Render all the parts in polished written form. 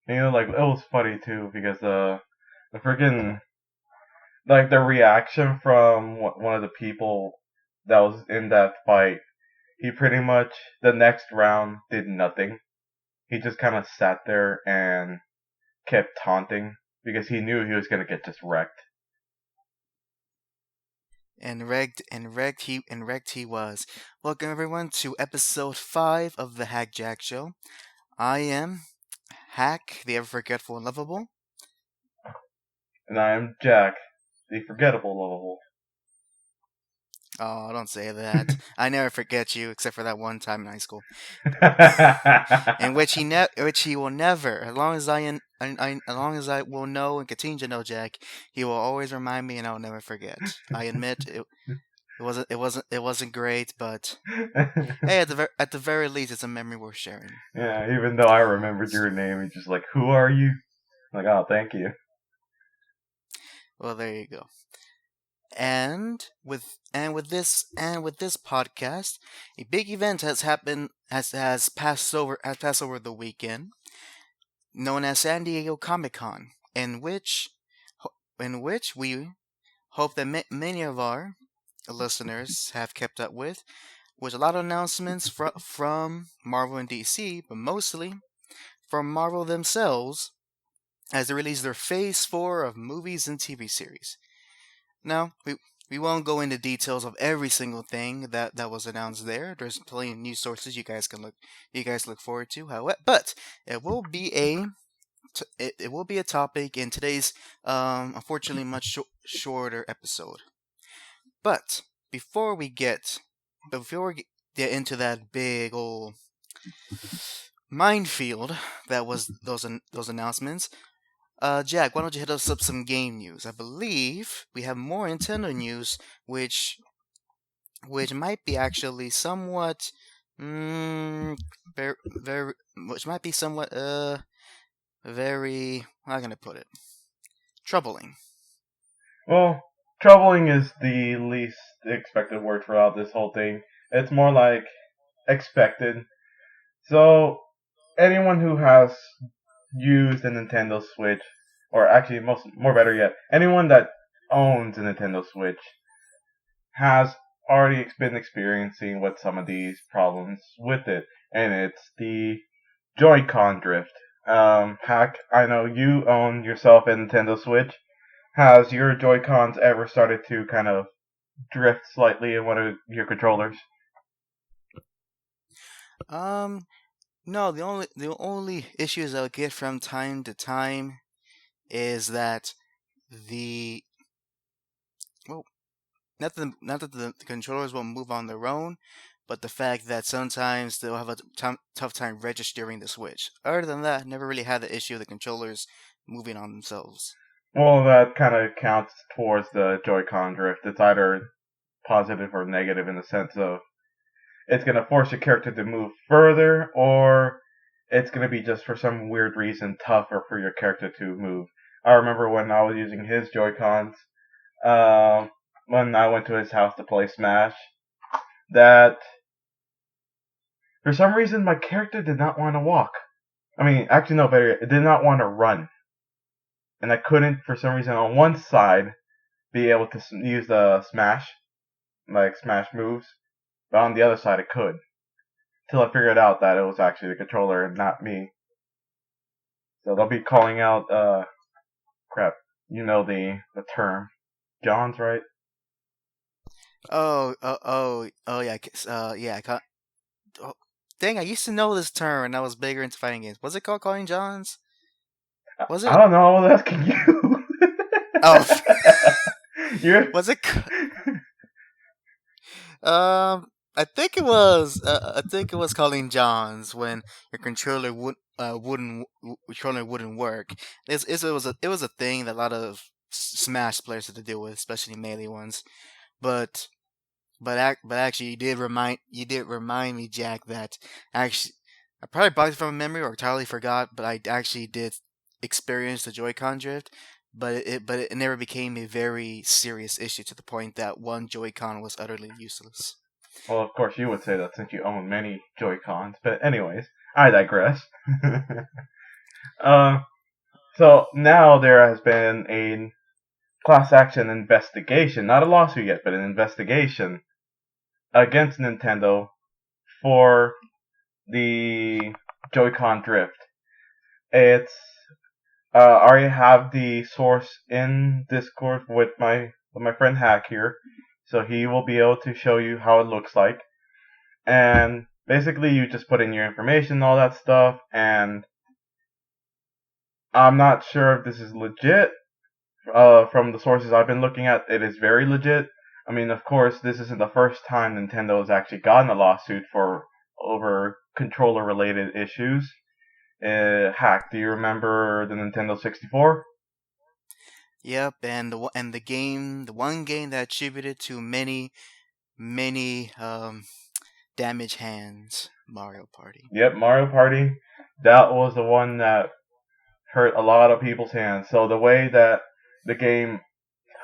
Like it was funny too because the freaking like the reaction from one of the people that was in that fight. He pretty much the next round did nothing. He just kind of sat there and kept taunting because he knew he was gonna get just wrecked. And wrecked he was. Welcome everyone to episode 5 of the Hack Jack Show. I am Hack, the ever forgetful and lovable. And I am Jack, the forgettable lovable. Oh, don't say that. I never forget you, except for that one time in high school, in which which he will never, as long as as long as I will know and continue to know Jack, he will always remind me, and I will never forget. I admit it wasn't great, but hey, at the very least, it's a memory worth sharing. Yeah, even though I remembered your name, he's just like, "Who are you?" I'm like, oh, thank you. Well, there you go. And with this podcast, a big event has happened has passed over the weekend, known as San Diego Comic Con, in which we hope that many of our listeners have kept up with a lot of announcements from Marvel and DC, but mostly from Marvel themselves as they release their Phase 4 of movies and TV series. Now, we won't go into details of every single thing that was announced there. There's plenty of news sources you guys look forward to. However, but it will be a topic in today's unfortunately much shorter episode. But before we get before we get into that big old minefield that was those announcements, Jack, why don't you hit us up some game news? I believe we have more Nintendo news, which might be actually somewhat, very, very, which might be somewhat, very, how can I put it? Troubling. Well, troubling is the least expected word throughout this whole thing. It's more like expected. So anyone who has used a Nintendo Switch, or actually more better yet, anyone that owns a Nintendo Switch has already been experiencing with some of these problems with it, and it's the Joy-Con drift. Hack, I know you own yourself a Nintendo Switch. Has your Joy-Cons ever started to kind of drift slightly in one of your controllers? Um, no, the only issues I'll get from time to time is that the well, not that the controllers won't move on their own, but the fact that sometimes they'll have a tough time registering the switch. Other than that, never really had the issue of the controllers moving on themselves. Well, that kind of counts towards the Joy-Con drift. It's either positive or negative in the sense of it's going to force your character to move further, or it's going to be just for some weird reason tougher for your character to move. I remember when I was using his Joy-Cons, um, when I went to his house to play Smash, that for some reason my character did not want to walk. I mean, actually, no, better yet, it did not want to run. And I couldn't, for some reason, on one side, be able to use the Smash, like Smash moves, but on the other side I could. Till I figured out that it was actually the controller and not me. So they'll be calling out, crap, you know the term. Johns, right? Oh, yeah, yeah. Oh, dang, I used to know this term, and I was bigger into fighting games. Was it called Calling Johns? Was I it? don't know, I was asking you. Oh, You're, was it? I think it was. I think it was Calling Johns when your controller wouldn't work. It was a thing that a lot of Smash players had to deal with, especially melee ones. But but actually, you did remind me, Jack, that actually I probably blocked it from memory or entirely forgot, but I actually did experience the Joy-Con drift. But it never became a very serious issue to the point that one Joy-Con was utterly useless. well, of course you would say that since you own many Joy-Cons, but anyways, I digress. Uh, so now there has been a class action investigation, not a lawsuit yet, but an investigation against Nintendo for the Joy-Con drift. It's I already have the source in Discord with my friend HAC here, so he will be able to show you how it looks like. And basically, you just put in your information, and all that stuff, and I'm not sure if this is legit. From the sources I've been looking at, it is very legit. I mean, of course, this isn't the first time Nintendo has actually gotten a lawsuit for over controller-related issues. Hack, do you remember the Nintendo 64? Yep, and the one game that attributed to many damaged hands, Mario Party. Yep, Mario Party. That was the one that hurt a lot of people's hands. So the way that the game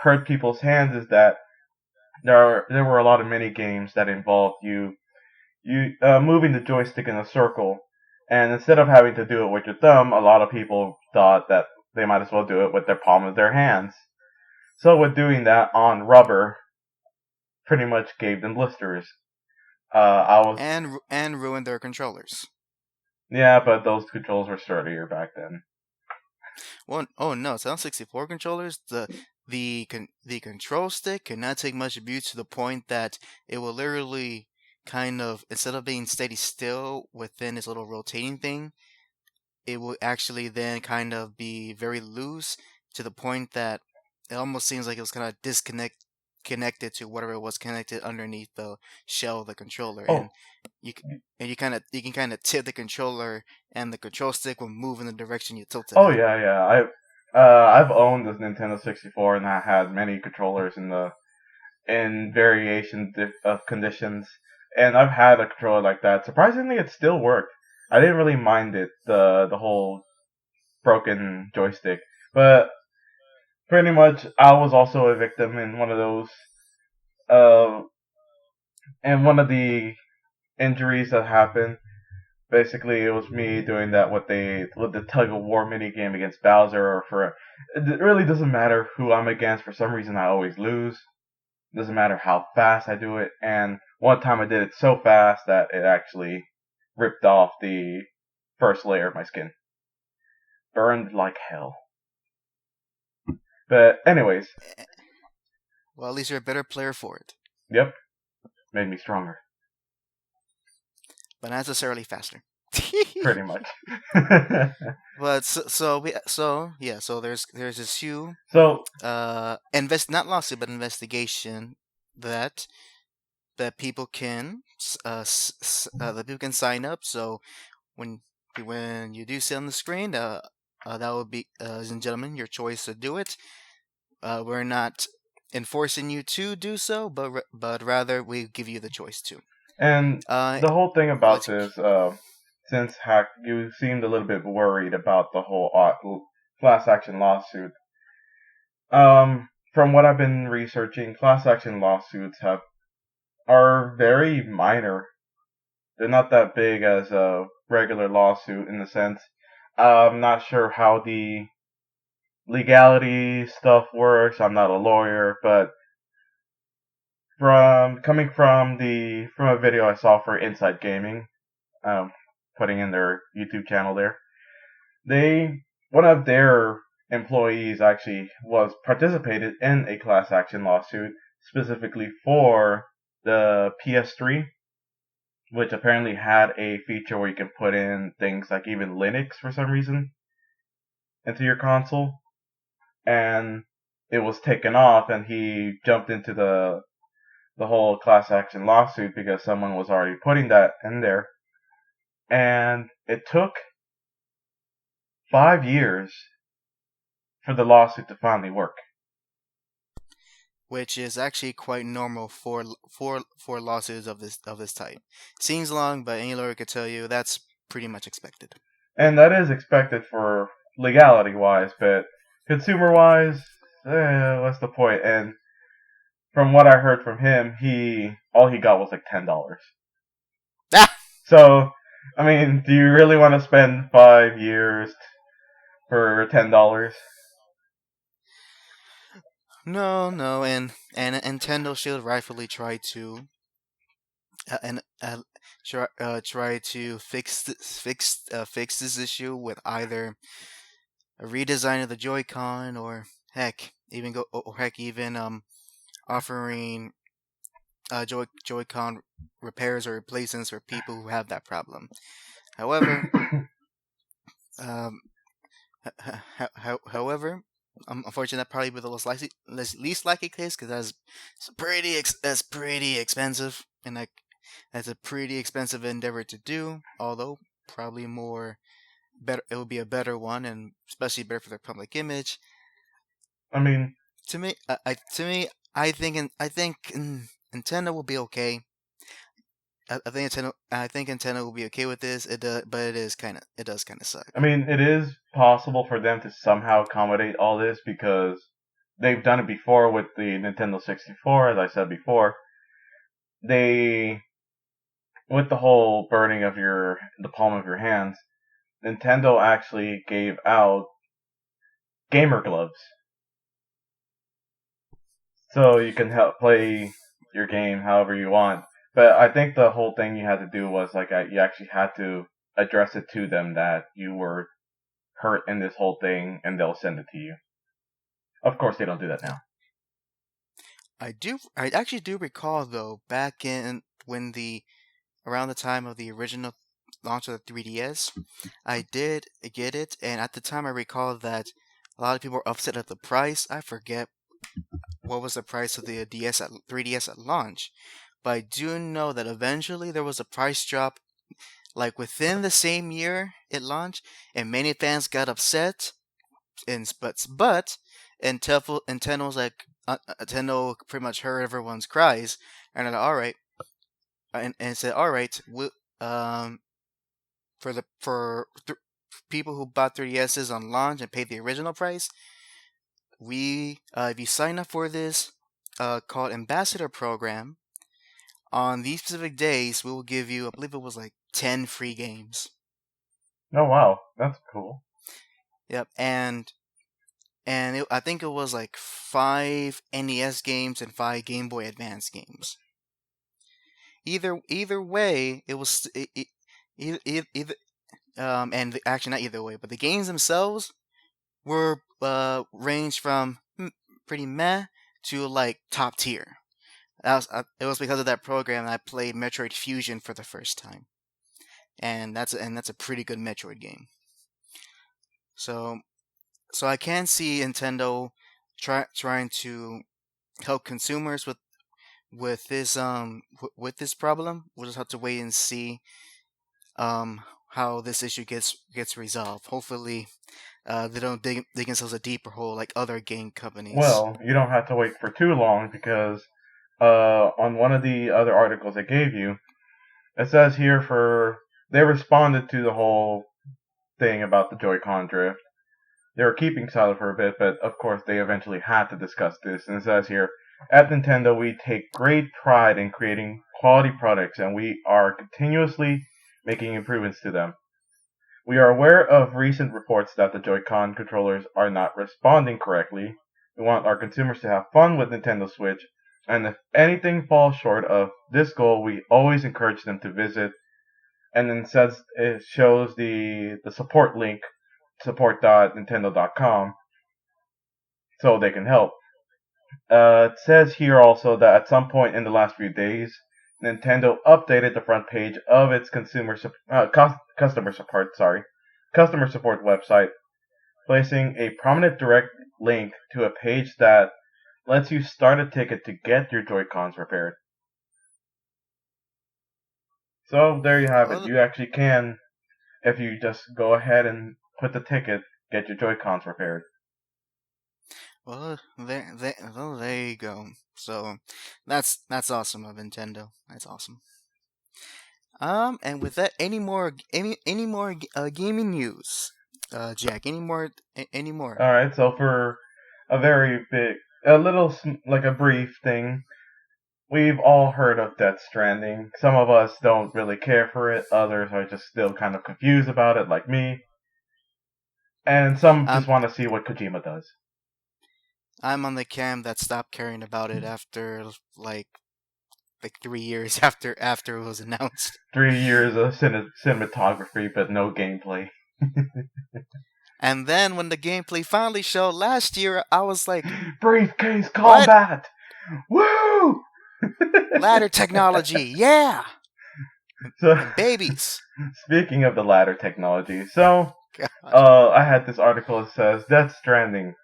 hurt people's hands is that there were a lot of mini games that involved you moving the joystick in a circle, and instead of having to do it with your thumb, a lot of people thought that they might as well do it with their palm of their hands. So with doing that on rubber, pretty much gave them blisters. I was And ruined their controllers. Yeah, but those controls were sturdier back then. Well, oh no, so on 64 controllers, the control stick cannot take much abuse to the point that it will literally kind of, instead of being steady still within its little rotating thing, it will actually then kind of be very loose to the point that it almost seems like it was kind of connected to whatever it was connected underneath the shell of the controller, Oh, you you can kind of tip the controller, and the control stick will move in the direction you tilted oh it. yeah, yeah. I've owned this Nintendo 64 and I had many controllers in variation of conditions, and I've had a controller like that. Surprisingly, it still worked. I didn't really mind it, the whole broken joystick, but pretty much I was also a victim in one of those. Uh, and one of the injuries that happened. Basically, it was me doing that with the tug of war mini game against Bowser, or for it really doesn't matter who I'm against. For some reason, I always lose. It doesn't matter how fast I do it. And one time I did it so fast that it actually ripped off the first layer of my skin. Burned like hell. But anyways, Well, at least you're a better player for it, yep, made me stronger. but not necessarily faster. Pretty much. But so there's this huge So, not lawsuit but investigation that people can that people can sign up. So when you do see on the screen, that would be, ladies and gentlemen, your choice to do it. We're not enforcing you to do so, but rather we give you the choice to. and Uh, the whole thing I'll about let you. this, since Hack, you seemed a little bit worried about the whole class action lawsuit. From what I've been researching, class action lawsuits are very minor. They're not that big as a regular lawsuit in the sense. I'm not sure how the legality stuff works. I'm not a lawyer, but from coming from a video I saw for Inside Gaming, um, putting in their YouTube channel there, one of their employees actually was participated in a class action lawsuit specifically for the PS3, which apparently had a feature where you can put in things like even Linux for some reason into your console, and it was taken off, and he jumped into the whole class action lawsuit because someone was already putting that in there, and it took 5 years for the lawsuit to finally work. Which is actually quite normal for lawsuits of this type. Seems long, but any lawyer could tell you that's pretty much expected. And that is expected for legality wise, but consumer wise, what's the point? And from what I heard from him, all he got was like $10. Ah! So, I mean, do you really want to spend 5 years for $10. No, and Nintendo should rightfully try to and try to fix this issue with either a redesign of the Joy-Con, or heck even offering Joy-Con repairs or replacements for people who have that problem. However, um, however, unfortunately, that probably be the least likely case, because that's pretty expensive, and like that's a pretty expensive endeavor to do. Although probably more better, it would be a better one, and especially better for their public image. I mean, To me, I think Nintendo will be okay. I think Nintendo will be okay with this. But it does kind of suck. it is possible for them to somehow accommodate all this because they've done it before with the Nintendo 64, as I said before. They, with the whole burning of the palm of your hands, Nintendo actually gave out gamer gloves, so you can help play your game however you want. But I think the whole thing you had to do was like you actually had to address it to them that you were hurt in this whole thing, and they'll send it to you. Of course, they don't do that now. I actually do recall, though, back in when the around the time of the original launch of the 3DS, I did get it, and at the time I recall that a lot of people were upset at the price. I forget what was the price of the 3DS at launch, but I do know that eventually there was a price drop, like within the same year it launched, and many fans got upset. But Nintendo's like Nintendo pretty much heard everyone's cries, and they're like, all right, and said, all right, um for people who bought 3DSs on launch and paid the original price, we if you sign up for this called Ambassador Program, on these specific days we will give you, I believe it was like 10 free games. Oh wow, that's cool. Yep, I think it was like 5 NES games and 5 Game Boy Advance games. Either way, it was either actually not either way, but the games themselves were ranged from pretty meh to like top tier. It was because of that program that I played Metroid Fusion for the first time, and that's a pretty good Metroid game. So I can see Nintendo trying to help consumers with with this problem. We'll just have to wait and see how this issue gets resolved. Hopefully, they don't dig themselves a deeper hole like other game companies. Well, you don't have to wait for too long because on one of the other articles I gave you, it says here they responded to the whole thing about the Joy-Con drift. They were keeping silent for a bit, but of course they eventually had to discuss this. And it says here, at Nintendo, we take great pride in creating quality products, and we are continuously making improvements to them. We are aware of recent reports that the Joy-Con controllers are not responding correctly. We want our consumers to have fun with Nintendo Switch, and if anything falls short of this goal, we always encourage them to visit. And then it shows the support link, support.nintendo.com, so they can help. It says here also that at some point in the last few days, Nintendo updated the front page of its customer support website, placing a prominent direct link to a page that lets you start a ticket to get your Joy-Cons repaired. So there you have it. Well, You actually can, if you just go ahead and put the ticket, get your Joy-Cons repaired. there you go. So that's awesome of Nintendo. That's awesome. And with that, any more gaming news? Jack, any more? Alright, so for like a brief thing, we've all heard of Death Stranding. Some of us don't really care for it, others are just still kind of confused about it, like me. And some just Um, want to see what Kojima does. I'm on the camp that stopped caring about it after like 3 years after it was announced. 3 years of cinematography, but no gameplay. And then when the gameplay finally showed last year, I was like, Briefcase "What? combat! Woo! Ladder technology? Yeah!" So, And babies. speaking of the ladder technology, so God. I had this article that says Death Stranding.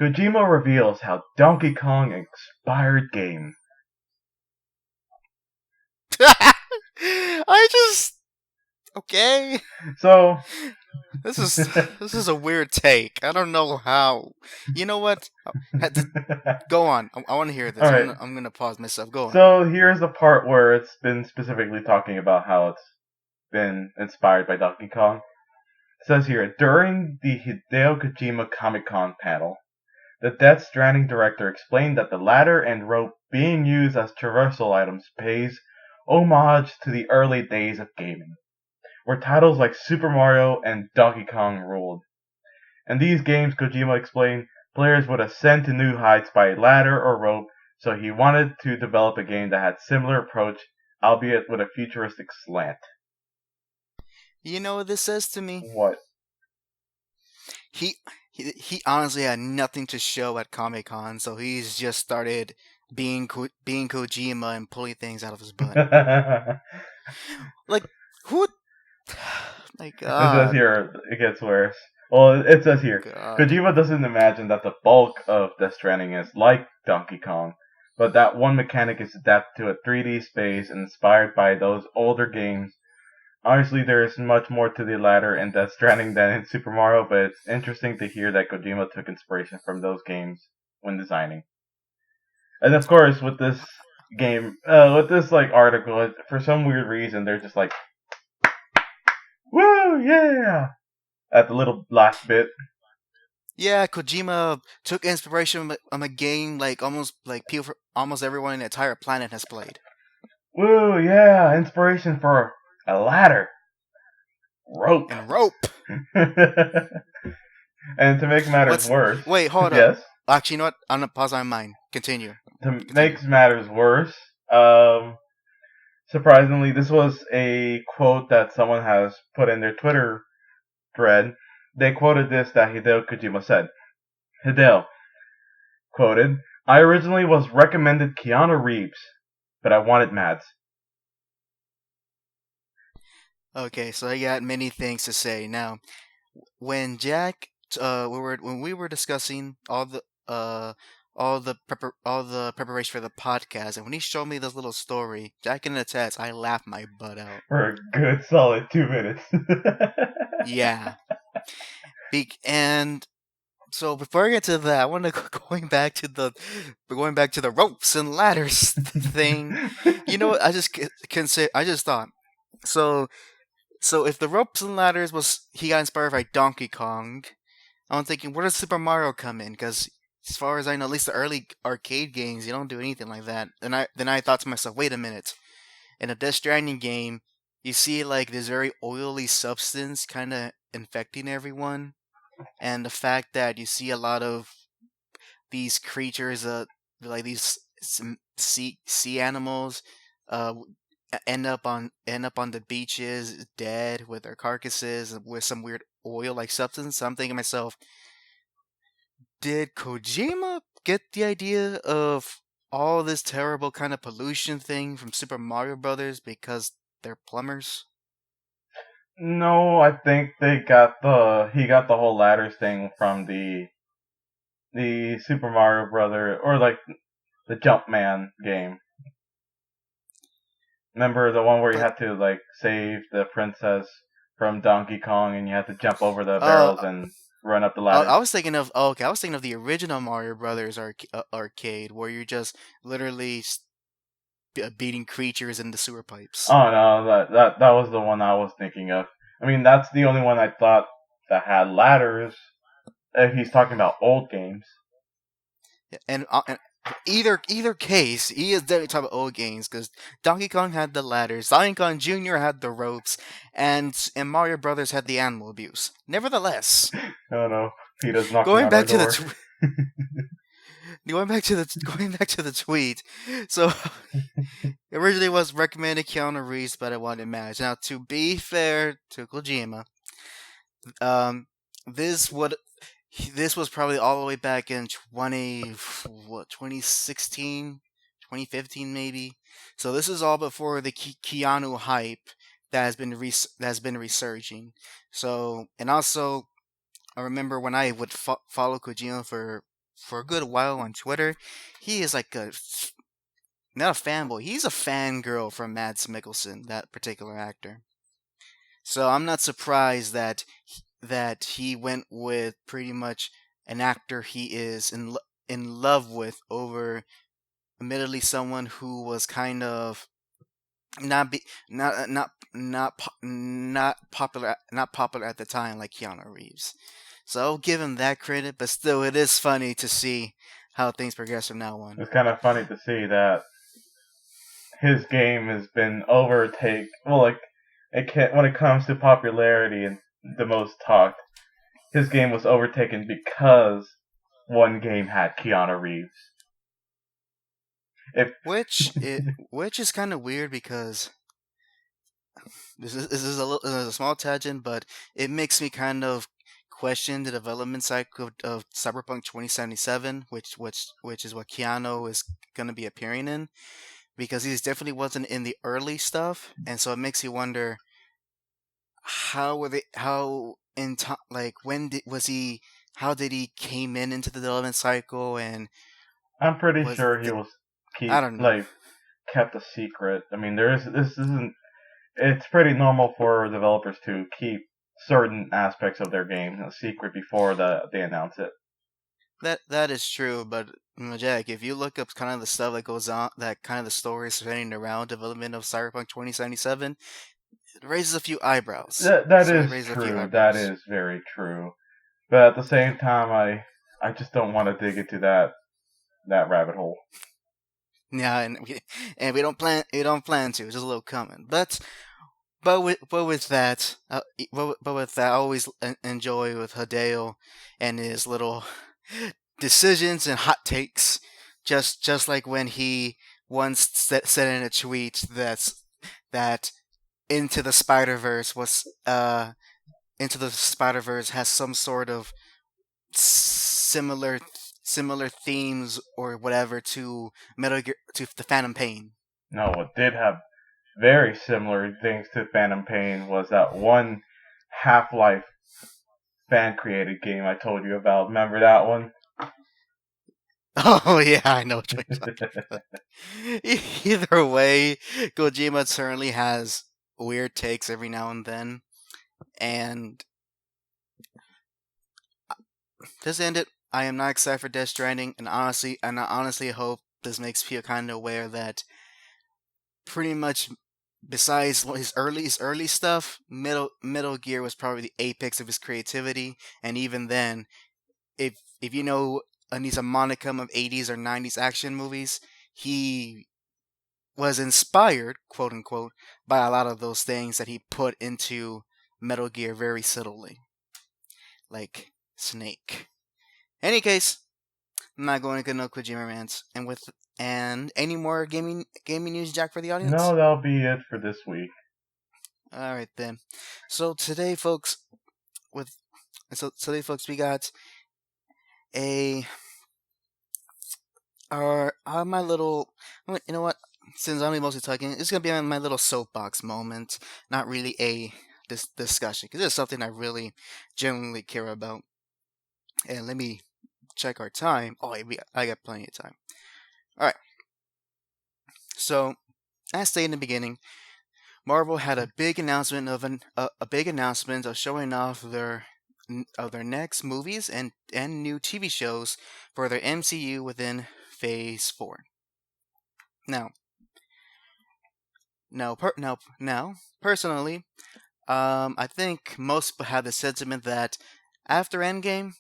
Kojima reveals how Donkey Kong inspired game. I just okay. So, This is this is a weird take. I don't know how. You know what? Go on. I want to hear this. alright. I'm gonna pause myself. Go on. So here's the part where it's been specifically talking about how it's been inspired by Donkey Kong. It says here, during the Hideo Kojima Comic-Con panel, the Death Stranding director explained that the ladder and rope being used as traversal items pays homage to the early days of gaming, where titles like Super Mario and Donkey Kong ruled. In these games, Kojima explained, players would ascend to new heights by ladder or rope, so he wanted to develop a game that had similar approach, albeit with a futuristic slant. You know what this says to me? What? He he honestly had nothing to show at Comic Con, so he's just started being Kojima and pulling things out of his butt. It Like who? My says God, here, it gets worse. Well, it says here, God. Kojima doesn't imagine that the bulk of Death Stranding is like Donkey Kong, but that one mechanic is adapted to a 3D space inspired by those older games. Obviously, there is much more to the latter in Death Stranding than in Super Mario, but it's interesting to hear that Kojima took inspiration from those games when designing. And of course, with this game, with this like article, for some weird reason, they're just like, "Woo, yeah!" at the little last bit. Yeah, Kojima took inspiration from a game like almost everyone in the entire planet has played. Woo, yeah! Inspiration for a ladder, rope, And rope. and to make matters What's worse, wait? Hold up. yes. Actually, you know what? I'm gonna pause my mind. Continue. To Continue. make matters worse, surprisingly, this was a quote that someone has put in their Twitter thread. They quoted this that Hideo Kojima said. Hideo quoted, I originally was recommended Keanu Reeves, but I wanted Mads. Okay, so I got many things to say now. When Jack, when we were discussing all the preparation for the podcast, and when he showed me this little story, Jack in the Test, I laughed my butt out. For a good solid 2 minutes. Yeah, and so before I get to that, I want to going back to the ropes and ladders thing. You know what? I just can say I just thought so. So if the ropes and ladders was he got inspired by Donkey Kong, I'm thinking where does Super Mario come in? Because as far as I know, at least the early arcade games, you don't do anything like that. And I thought to myself, wait a minute. In a Death Stranding game, you see like this very oily substance kind of infecting everyone, and the fact that you see a lot of these creatures, like these sea animals, uh, end up on the beaches dead with their carcasses with some weird oil like substance. So I'm thinking to myself, did Kojima get the idea of all this terrible kind of pollution thing from Super Mario Brothers because they're plumbers? No, I think he got the whole ladders thing from the Super Mario Brother or like the Jumpman game. Remember the one where you But had to like save the princess from Donkey Kong and you had to jump over the uh, barrels and run up the I ladders? was thinking of okay, I was thinking of the original Mario Brothers arcade where you're just literally beating creatures in the sewer pipes. Oh no, that was the one I was thinking of. I mean, that's the only one I thought that had ladders. If he's talking about old games. Yeah, and Either case, he is definitely talking about old games because Donkey Kong had the ladders, Donkey Kong Jr. had the ropes, and Mario Brothers had the animal abuse. Nevertheless, Oh no, Peter's knocking going on our back to the door. tw- going back to the tweet, so originally was recommended Keanu Reeves, but I wanted Madge. Now, to be fair to Kojima, um, this would this was probably all the way back in 2016, 2015 maybe. So this is all before the Keanu hype that has been resurging. So, and also I remember when I would follow Kojima for a good while on Twitter, he is like a not a fanboy. He's a fangirl from Mads Mikkelsen, that particular actor. So I'm not surprised that he went with pretty much an actor he is in love with over, admittedly, someone who was kind of not be not popular at the time, like Keanu Reeves. So I'll give him that credit, but still, it is funny to see how things progress from now on. It's kind of funny to see that his game has been overtake. Well, like it can when it comes to popularity and the most talked, his game was overtaken because one game had Keanu Reeves. If Which is kind of weird because this is a small tangent, but it makes me kind of question the development cycle of Cyberpunk 2077, which is what Keanu is going to be appearing in, because he definitely wasn't in the early stuff, and so it makes you wonder how were they how in time, like when did was he how did he came in into the development cycle, and I'm pretty was sure he the, was I don't know. kept a secret. I mean, this isn't. It's pretty normal for developers to keep certain aspects of their game a secret before they announce it. That is true, but Jack, if you look up kind of the stuff that goes on, that kind of the stories surrounding around development of Cyberpunk 2077, it raises a few eyebrows. That So it is raises a few true. That eyebrows. is very true. But at the same time, I just don't want to dig into that rabbit hole. Yeah, and we don't plan to. It's just a little comment, but with that, but with that, I always enjoy with Hideo and his little decisions and hot takes. Just like when he once said in a tweet that Into the Spider Verse was Into the Spider Verse has some sort of similar similar themes or whatever to Metal Gear, to the Phantom Pain. No, what did have very similar things to Phantom Pain was that one Half-Life fan created game I told you about. Remember that one? Oh yeah, I know what you're talking about. Either way, Kojima certainly has weird takes every now and then, and this ended. I am not excited for Death Stranding, and I honestly hope this makes people kind of aware that pretty much besides his early stuff, Metal Gear was probably the apex of his creativity, and even then, if you know needs a monicum of 80s or 90s action movies, he was inspired, quote unquote, by a lot of those things that he put into Metal Gear very subtly, like Snake. Any case, I'm not going to get no Kojima rants. And any more gaming news, Jack, for the audience? No, that'll be it for this week. All right then. So today, folks, with today, folks, we got a my little. You know what? Since I'm mostly talking, it's gonna be my little soapbox moment. Not really a discussion, because it's something I really genuinely care about. And let me check our time. Oh, I got plenty of time. All right. So, as stated in the beginning, Marvel had a big announcement a big announcement of showing off their next movies and new TV shows for their MCU within Phase 4. Now, now, personally, I think most people have the sentiment that After Endgame,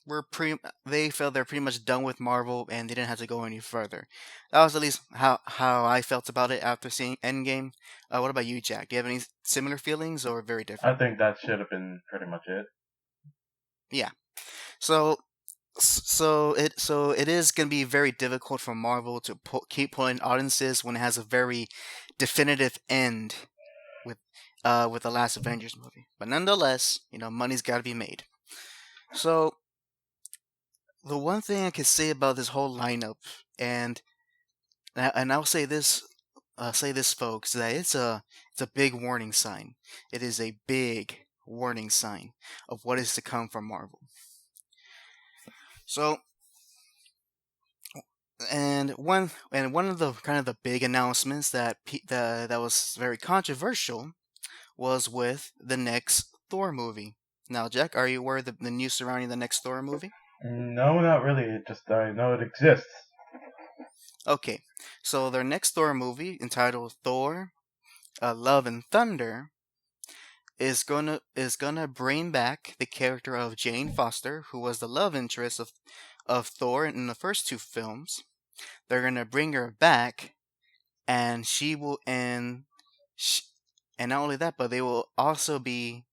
they felt they're pretty much done with Marvel and they didn't have to go any further. That was at least how I felt about it after seeing Endgame. What about you, Jack? Do you have any similar feelings or very I different? think that should have been pretty much it. Yeah. So so it is going to be very difficult for Marvel to keep pulling audiences when it has a very definitive end with with the last Avengers movie. But nonetheless, money's got to be made. So the one thing I can say about this whole lineup, and I'll say this, folks, that it's a big warning sign. It is a big warning sign of what is to come from Marvel. So, and one of the kind of the big announcements that was very controversial was with the next Thor movie. Now, Jack, are you aware of the news surrounding the next Thor movie? No, not really. Just I know it exists. Okay, so their next Thor movie, entitled Thor: Love and Thunder, is gonna bring back the character of Jane Foster, who was the love interest of Thor in the first two films. They're gonna bring her back, and she will sh- and not only that, but they will also be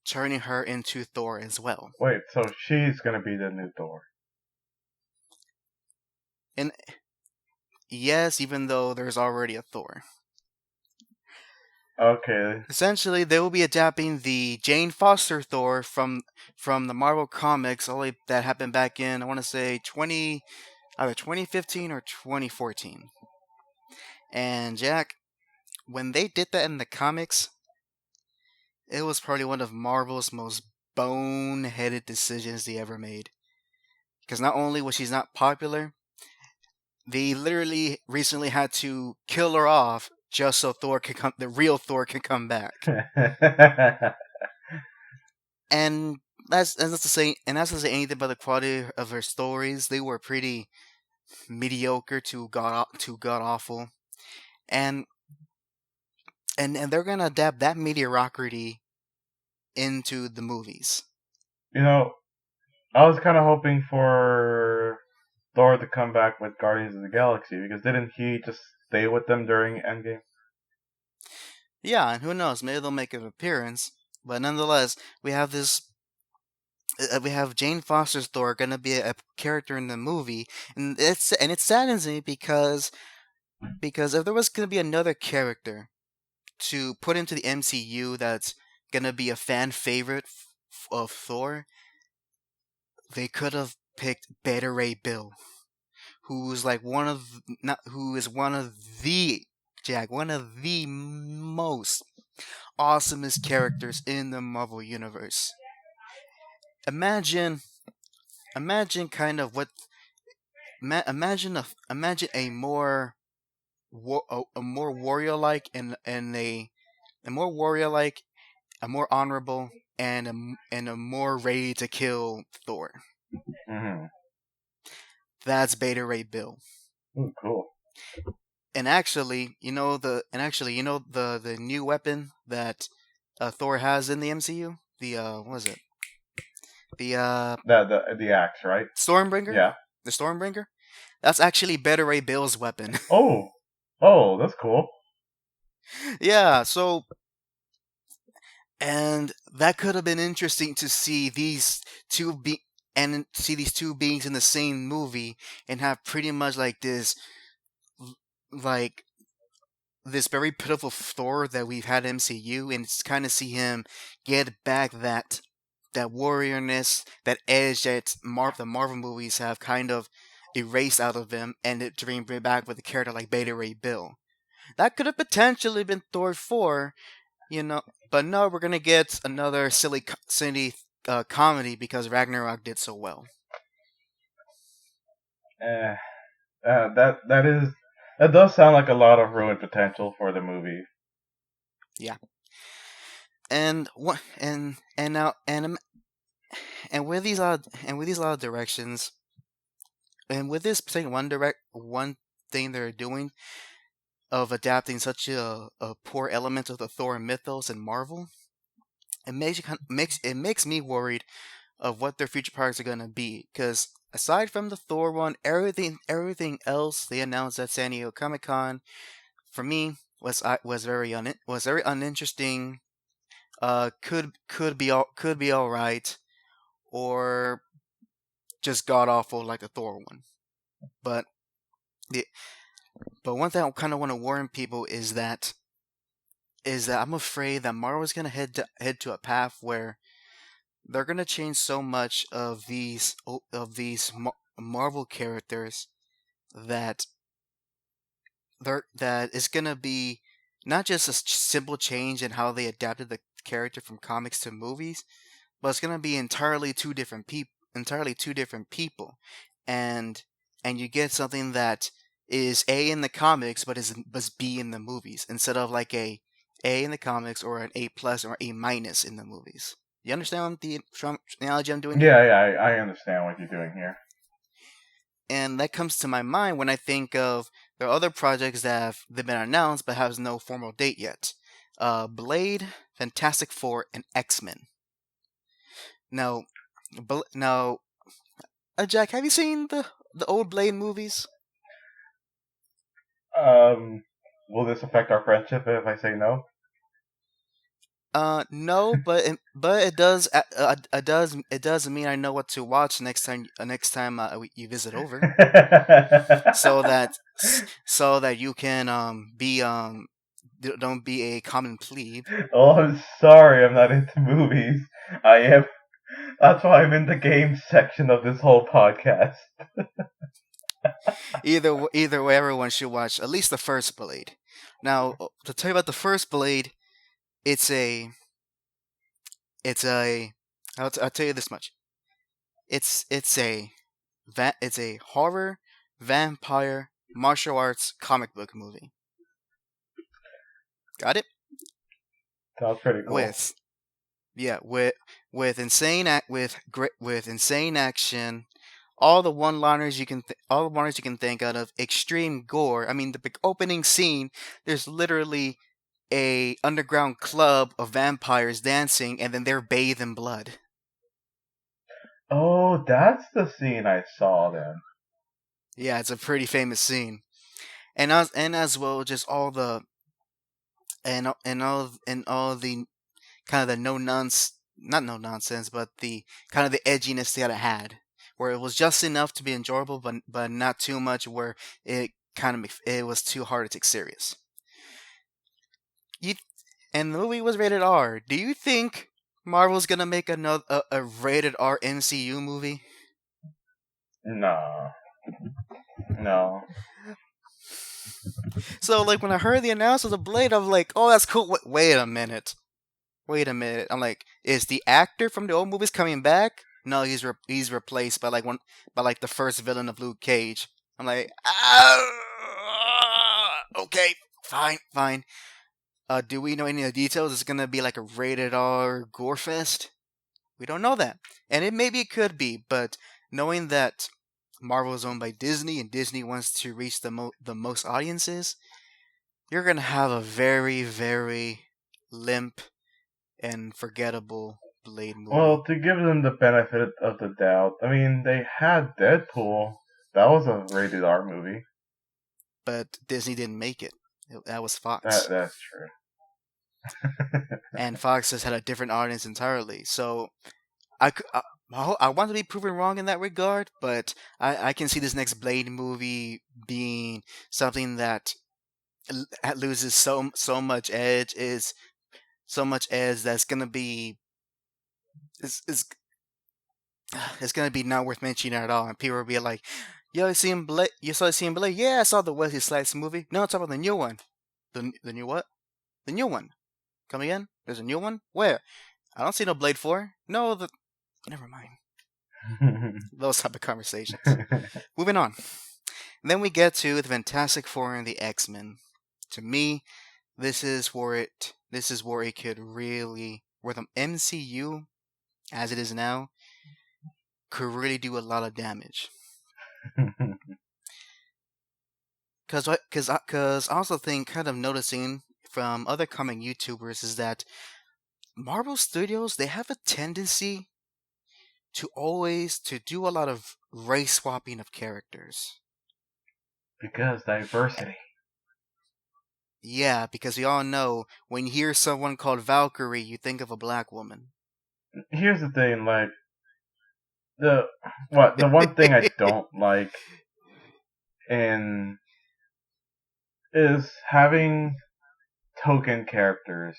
turning her into Thor as well. Wait, so she's gonna be the new Thor? And yes, even though there's already a Thor. Okay. Essentially, they will be adapting the Jane Foster Thor from the Marvel comics, only that happened back in, I want to say, either 2015 or 2014. And Jack, when they did that in the comics, it was probably one of Marvel's most boneheaded decisions they ever made. Because not only was she not popular, they literally recently had to kill her off just so the real Thor could come back. And that's to say anything about the quality of her stories. They were pretty mediocre to god awful, and and they're gonna adapt that mediocrity into the movies. you know, I was kind of hoping for Thor to come back with Guardians of the Galaxy because didn't he just stay with them during Endgame? Yeah, and who knows? Maybe they'll make an appearance. But nonetheless, we have Jane Foster's Thor gonna be a character in the movie, and it saddens me because if there was gonna be another character to put into the MCU that's gonna be a fan favorite of Thor, they could have picked Beta Ray Bill, who's like who is one of the one of the most awesomest characters in the Marvel universe. Imagine, imagine kind of what, imagine a more a more warrior like and a more warrior like, a more honorable, and a more ready to kill Thor. Mm-hmm. That's Beta Ray Bill. Ooh, cool. And actually, the new weapon that Thor has in the MCU, the what is it? The The axe, right? Stormbringer. Yeah. The Stormbringer. That's actually Beta Ray Bill's weapon. Oh, oh, that's cool. Yeah. So, and that could have been interesting to see these two beings in the same movie and have pretty much like this very pitiful Thor that we've had MCU, and it's kind of see him get back that warriorness, that edge that the Marvel movies have kind of erased out of him, and it to bring back with a character like Beta Ray Bill. That could have potentially been Thor 4, but no, we're gonna get another silly comedy because Ragnarok did so well. Eh, that does sound like a lot of ruined potential for the movie. Yeah, and what and now and with these lot of directions, and with this particular one thing they're doing of adapting such a poor element of the Thor mythos in Marvel, it makes me worried of what their future projects are gonna be. Because aside from the Thor one, everything else they announced at San Diego Comic Con for me was very uninteresting. Could be all right, or just god awful like the Thor one. But the but one thing I kind of want to warn people is that I'm afraid that Marvel's gonna head to a path where they're gonna change so much of these Marvel characters that that it's gonna be not just a simple change in how they adapted the character from comics to movies, but it's gonna be entirely two different people, and you get something that is A in the comics but is B in the movies instead of like A in the comics or an A plus or A minus in the movies. You understand the analogy I'm doing here? Yeah, I understand what you're doing here. And that comes to my mind when I think of there are other projects they've been announced but has no formal date yet. Blade, Fantastic Four, and X-Men. Now, Jack, have you seen the old Blade movies? Will this affect our friendship if I say no? No, but it does mean I know what to watch next time you visit over, so that you can don't be a common plebe. Oh, I'm sorry, I'm not into movies. I am. That's why I'm in the games section of this whole podcast. Either way, everyone should watch at least the first Blade. Now, to tell you about the first Blade, it's a I'll tell you this much. It's a horror, vampire, martial arts comic book movie. Got it? Sounds pretty cool. With insane action, all the one-liners you can think out of, extreme gore. I mean, the big opening scene, there's literally a underground club of vampires dancing, and then they're bathed in blood. Oh, that's the scene I saw then. Yeah, it's a pretty famous scene, and as well, just all the all the kind of the not no nonsense, but the kind of the edginess that it had, where it was just enough to be enjoyable, but not too much where it it was too hard to take serious. And the movie was rated R. Do you think Marvel's gonna make a rated R MCU movie? No. So like when I heard the announcement of Blade, I'm like, oh, that's cool. Wait a minute. I'm like, is the actor from the old movies coming back? No, he's replaced by like the first villain of Luke Cage. I'm like, okay, fine. Do we know any of the details? Is it gonna be like a rated R gore fest? We don't know that, and it could be, but knowing that Marvel is owned by Disney and Disney wants to reach the most audiences, you're gonna have a very, very limp and forgettable Blade movie. Well, to give them the benefit of the doubt, I mean, they had Deadpool. That was a rated R movie. But Disney didn't make it. That was Fox. That's true. And Fox has had a different audience entirely. So I want to be proven wrong in that regard, but I can see this next Blade movie being something that loses so much edge that's gonna be it's gonna be not worth mentioning at all, and people will be like, "Yo, you saw Blade? Yeah, I saw the Wesley Snipes movie. No, it's about the new one. The new what? The new one. Come again? There's a new one? Where? I don't see no Blade 4. No, never mind." Those type of conversations. Moving on. And then we get to the Fantastic Four and the X-Men. To me, this is where it could really, where the MCU, as it is now, could really do a lot of damage. Because I also think, kind of noticing from other comic YouTubers, is that Marvel Studios, they have a tendency to do a lot of race swapping of characters. Because diversity. Yeah, because we all know when you hear someone called Valkyrie, you think of a black woman. Here's the thing, like the one thing I don't like in is having token characters.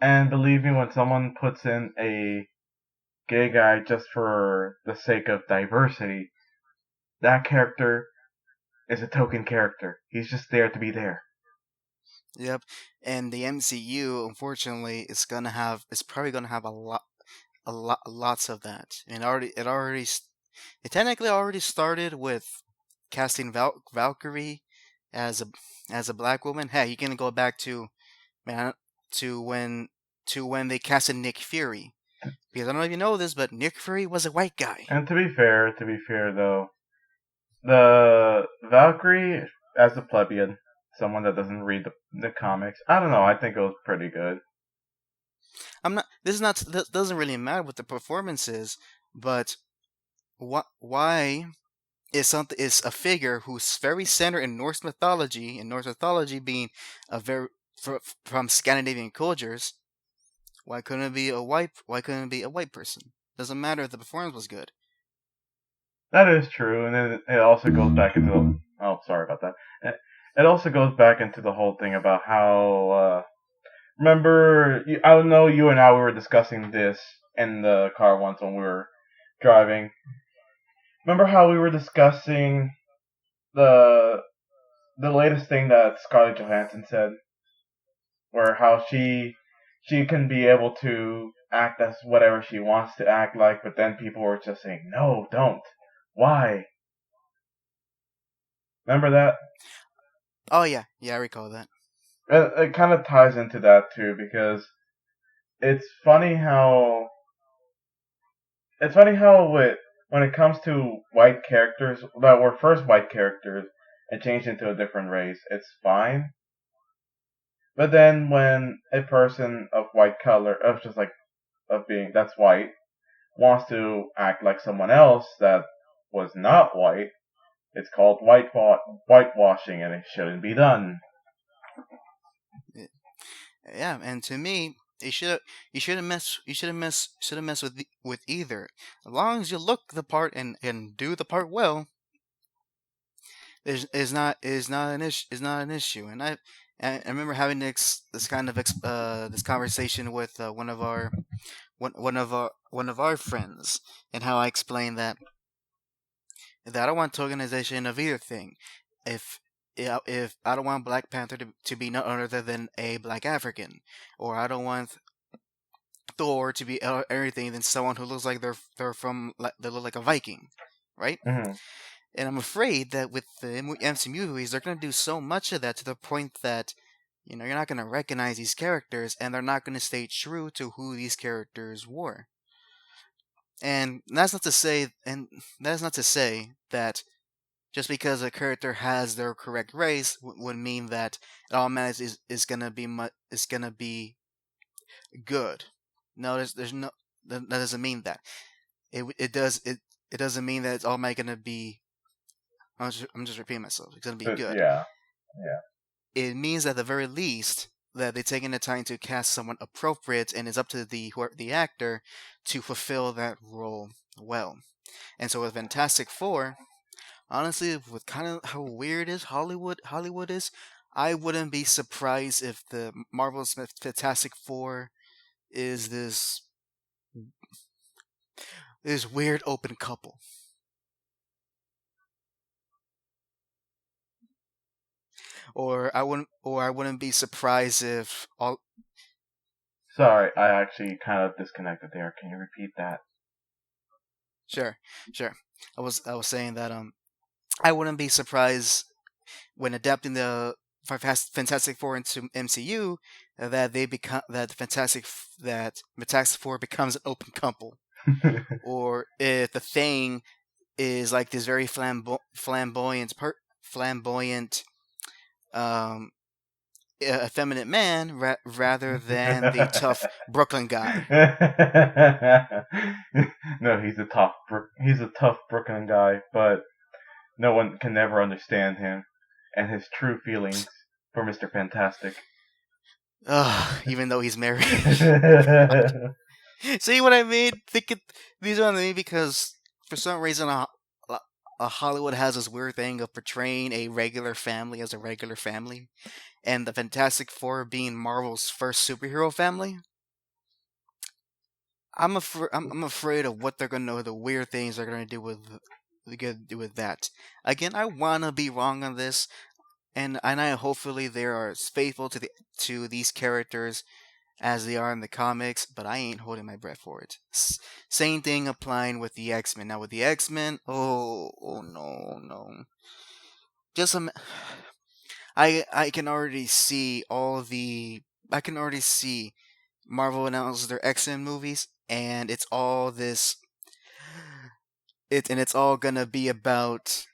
And believe me, when someone puts in a gay guy just for the sake of diversity, that character is a token character. He's just there to be there. Yep, and the MCU, unfortunately, it's probably gonna have lots of that. And it technically already started with casting Valkyrie as a black woman. Hey, you can go back to man to when they casted Nick Fury. Because I don't know if you know this, but Nick Fury was a white guy. And to be fair though, the Valkyrie as a plebeian, someone that doesn't read the comics, I don't know. I think it was pretty good. I'm not. This is not. This doesn't really matter what the performance is, but why is a figure who's very centered in Norse mythology, and Norse mythology being a very from Scandinavian cultures. Why couldn't it be a white? Why couldn't it be a white person? Doesn't matter if the performance was good. That is true, and then it also goes back into the. Oh, sorry about that. It also goes back into the whole thing about how. Remember, I know you and I we were discussing this in the car once when we were driving. Remember how we were discussing the latest thing that Scarlett Johansson said, where how she can be able to act as whatever she wants to act like, but then people were just saying, no, don't. Why? Remember that? Oh yeah, I recall that. It kind of ties into that too, because it's funny how when it comes to white characters that were first white characters and changed into a different race, it's fine. But then when a person of white color, of just like of being that's white, wants to act like someone else that was not white, it's called whitewashing, and it shouldn't be done. Yeah, and to me, you shouldn't mess with either. As long as you look the part and do the part well, is not an issue. And I remember having this kind of this conversation with one of our friends, and how I explained that I don't want tokenization of either thing. If if I don't want Black Panther to be none other than a Black African, or I don't want Thor to be anything than someone who looks like they're from they look like a Viking, right? Mm-hmm. And I'm afraid that with the MCU movies, they're gonna do so much of that to the point that you're not gonna recognize these characters, and they're not gonna stay true to who these characters were. And that's not to say that just because a character has their correct race would mean that it automatically is gonna be good. No, there's no that doesn't mean that. It doesn't mean that it's automatically gonna be. I'm just repeating myself. It's gonna be good. Yeah. It means at the very least that they're taking the time to cast someone appropriate, and it's up to the actor to fulfill that role well. And so with Fantastic Four, honestly, with kind of how weird is Hollywood is, I wouldn't be surprised if the Marvel's Fantastic Four is this weird open couple. Or I wouldn't be surprised if all. Sorry, I actually kind of disconnected there. Can you repeat that? Sure. I was saying that I wouldn't be surprised when adapting the Fantastic Four into MCU that they become that Fantastic Four becomes an open couple, or if the Thing is like this very flamboyant um effeminate man rather than the tough Brooklyn guy. No, he's a tough Brooklyn guy, but no one can never understand him and his true feelings for Mr. Fantastic. Even though he's married. See what I mean? These are me because for some reason Hollywood has this weird thing of portraying a regular family as a regular family, and the Fantastic Four being Marvel's first superhero family. I'm afraid of what they're gonna the weird things they're gonna do with that. Again, I wanna be wrong on this, and I hopefully they are as faithful to these characters as they are in the comics, but I ain't holding my breath for it. Same thing applying with the X-Men. Now with the X-Men, oh no. Just I can already see Marvel announces their X-Men movies, and it's all gonna be about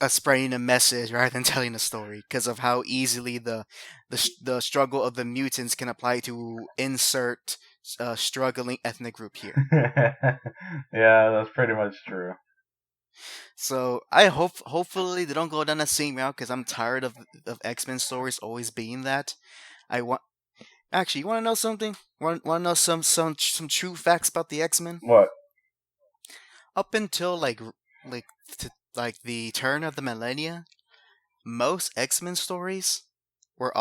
spreading a message rather than telling a story because of how easily the struggle of the mutants can apply to insert struggling ethnic group here. Yeah, that's pretty much true. So I hopefully they don't go down the same route because I'm tired of X-Men stories always being that. Actually, you want to know something? Want to know some true facts about the X-Men? What? Up until like the turn of the millennia, most X-Men stories were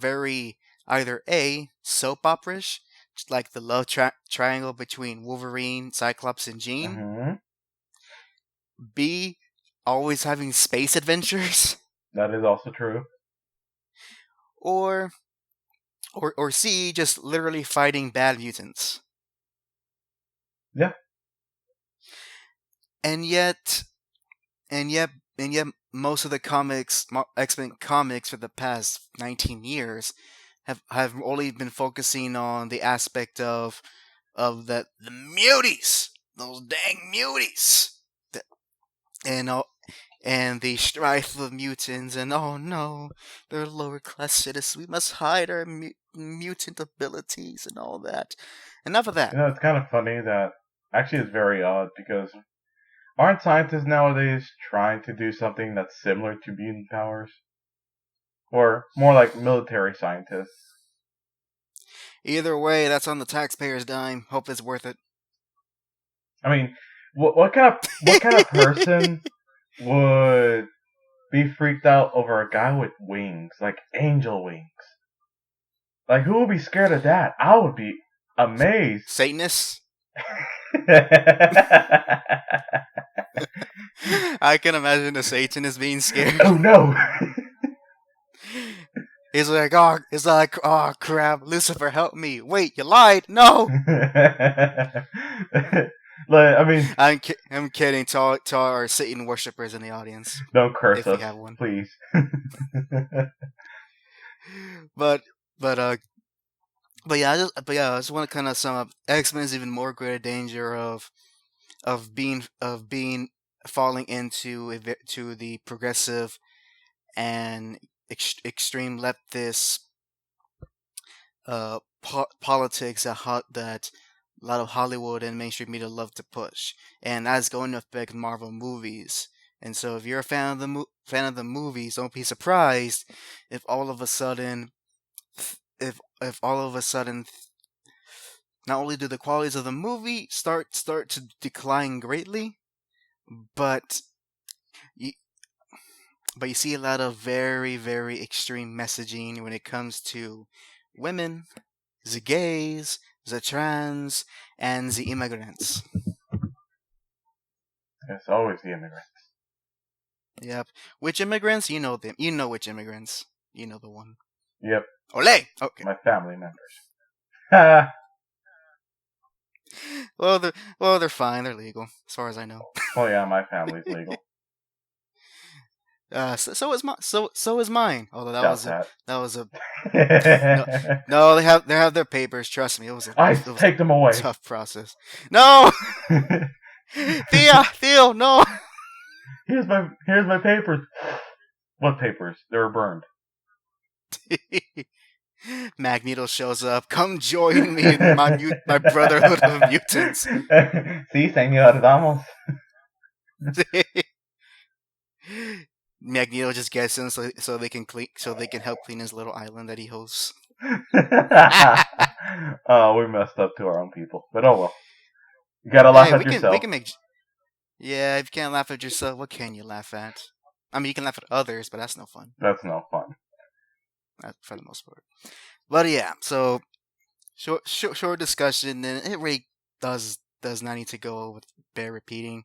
very either A, soap opera-ish, like the love triangle between Wolverine, Cyclops, and Jean. Mm-hmm. B, always having space adventures. That is also true. Or C, just literally fighting bad mutants. Yeah. And yet, most of the X-Men comics for the past 19 years have only been focusing on the aspect of the muties, those dang muties, and the strife of mutants, and oh no, they're lower class citizens. We must hide our mutant abilities and all that. Enough of that. It's kind of funny that actually it's very odd because aren't scientists nowadays trying to do something that's similar to mutant powers? Or more like military scientists? Either way, that's on the taxpayer's dime. Hope it's worth it. I mean, what kind of person would be freaked out over a guy with wings, like angel wings? Like, who would be scared of that? I would be amazed. Satanists? I can imagine a Satanist being scared. Oh no! He's like, oh crap, Lucifer, help me. Wait, you lied? No! Like, I mean, I'm kidding to our Satan worshippers in the audience. Don't curse if us, we have one. please. But yeah, I just want to kind of sum up. X-Men is even more greater danger of falling into the progressive and extreme leftist politics that a lot of Hollywood and mainstream media love to push, and that's going to affect Marvel movies. And so, if you're a fan of the movies, don't be surprised if all of a sudden, not only do the qualities of the movie start to decline greatly, but you see a lot of very, very extreme messaging when it comes to women, the gays, the trans, and the immigrants. It's always the immigrants. Yep. Which immigrants? You know them. You know which immigrants. You know the one. Yep. Ole! Okay. My family members. Well, they're fine. They're legal, as far as I know. Oh yeah, my family's legal. So is mine. Although that was a no. They have their papers. Trust me, it was take them away. Tough process. No, Theo, no. Here's my papers. What papers? They were burned. Magneto shows up. Come join me in my brotherhood of mutants. Sí, señor, vamos. Magneto just gets in so they can help clean his little island that he hosts. Oh, we messed up to our own people, but oh well. You gotta laugh at yourself. We can make. Yeah, if you can't laugh at yourself, what can you laugh at? I mean, you can laugh at others, but that's no fun. That's no fun. For the most part. But yeah, so short discussion, and it really does not need to go with bear repeating.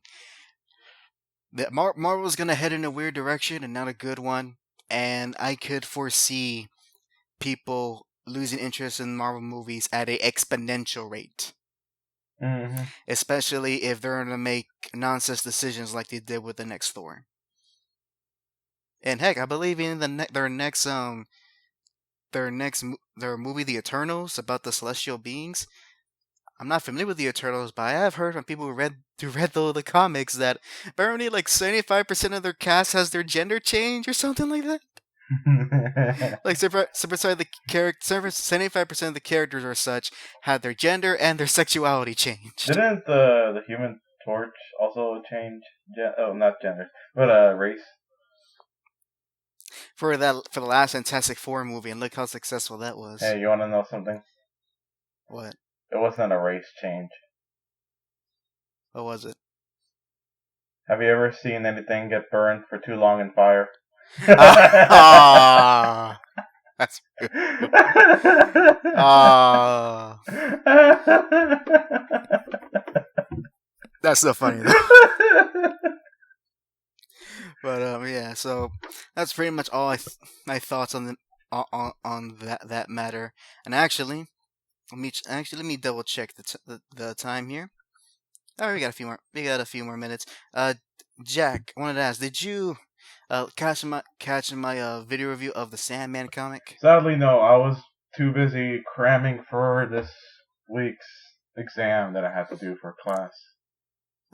That Marvel's gonna head in a weird direction and not a good one, and I could foresee people losing interest in Marvel movies at an exponential rate. Mm-hmm. Especially if they're gonna make nonsense decisions like they did with the next Thor. And heck, I believe in their movie, The Eternals, about the celestial beings. I'm not familiar with the Eternals, but I have heard from people who read the comics that apparently like 75% of their cast has their gender changed or something like that. Like 75% of the characters or such had their gender and their sexuality changed. Didn't the Human Torch also change? Not gender, but race. For the last Fantastic Four movie, and look how successful that was. Hey, you want to know something? What? It wasn't a race change. What was it? Have you ever seen anything get burned for too long in fire? That's good. That's so funny though. But yeah, so that's pretty much all my thoughts on that matter. And actually, let me double check the time here. Oh, we got a few more minutes. Jack, I wanted to ask, did you catch my video review of the Sandman comic? Sadly, no. I was too busy cramming for this week's exam that I had to do for class.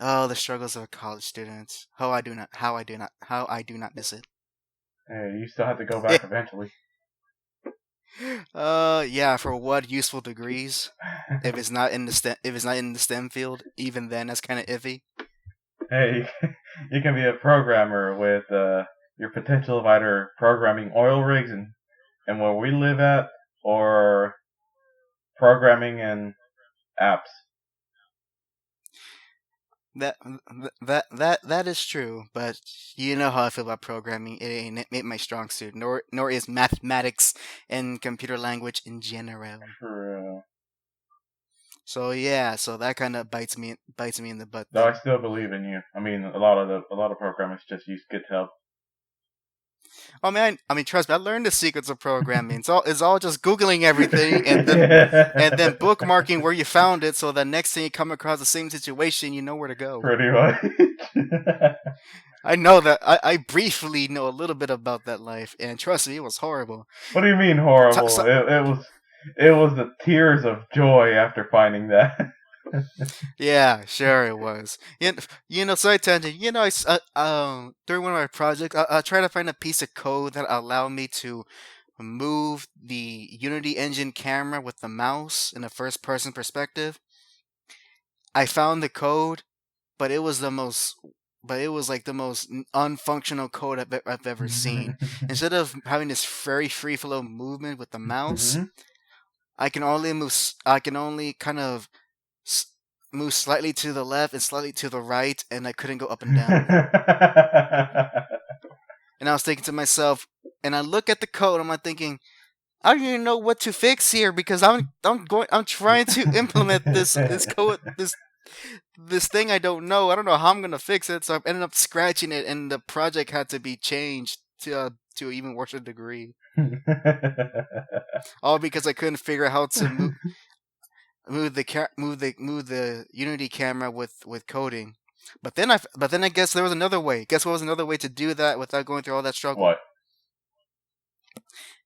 Oh, the struggles of a college student. How I do not miss it. Hey, you still have to go back eventually. Yeah, for what useful degrees? If it's not in the STEM field, even then that's kind of iffy. Hey, you can be a programmer with your potential of either programming oil rigs and where we live at, or programming in apps. That is true, but you know how I feel about programming. It ain't my strong suit, nor is mathematics and computer language in general. True. So yeah, so that kind of bites me in the butt. Though I still believe in you. I mean, a lot of programmers just use GitHub. Oh man, I mean, trust me, I learned the secrets of programming. It's all just Googling everything and then bookmarking where you found it, so the next time you come across the same situation, you know where to go. Pretty much. I know that. I briefly know a little bit about that life, and trust me, it was horrible. What do you mean horrible? It was the tears of joy after finding that. Yeah, sure it was. Side tangent. During one of my projects, I tried to find a piece of code that allowed me to move the Unity engine camera with the mouse in a first-person perspective. I found the code, but it was like the most unfunctional code I've ever seen. Instead of having this very free flow movement with the mouse, I can only kind of move slightly to the left and slightly to the right, and I couldn't go up and down. And I was thinking to myself, and I look at the code, I'm like thinking, I don't even know what to fix here, because I'm trying to implement this code, this thing I don't know. I don't know how I'm gonna fix it, so I've ended up scratching it, and the project had to be changed to even worse a degree. All because I couldn't figure out how to move the Unity camera with coding. But then I guess there was another way. Guess what was another way to do that without going through all that struggle? What?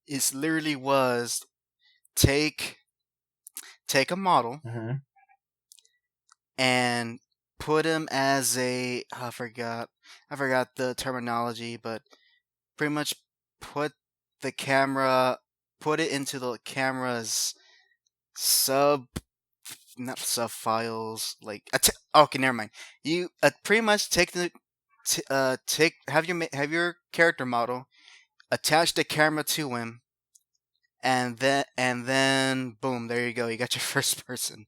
It literally was take a model and put him as I forgot the terminology, but pretty much put the camera, put it into the camera's sub, not sub files, like okay, never mind. You pretty much take have your character model, attach the camera to him, and then boom, there you go. You got your first person.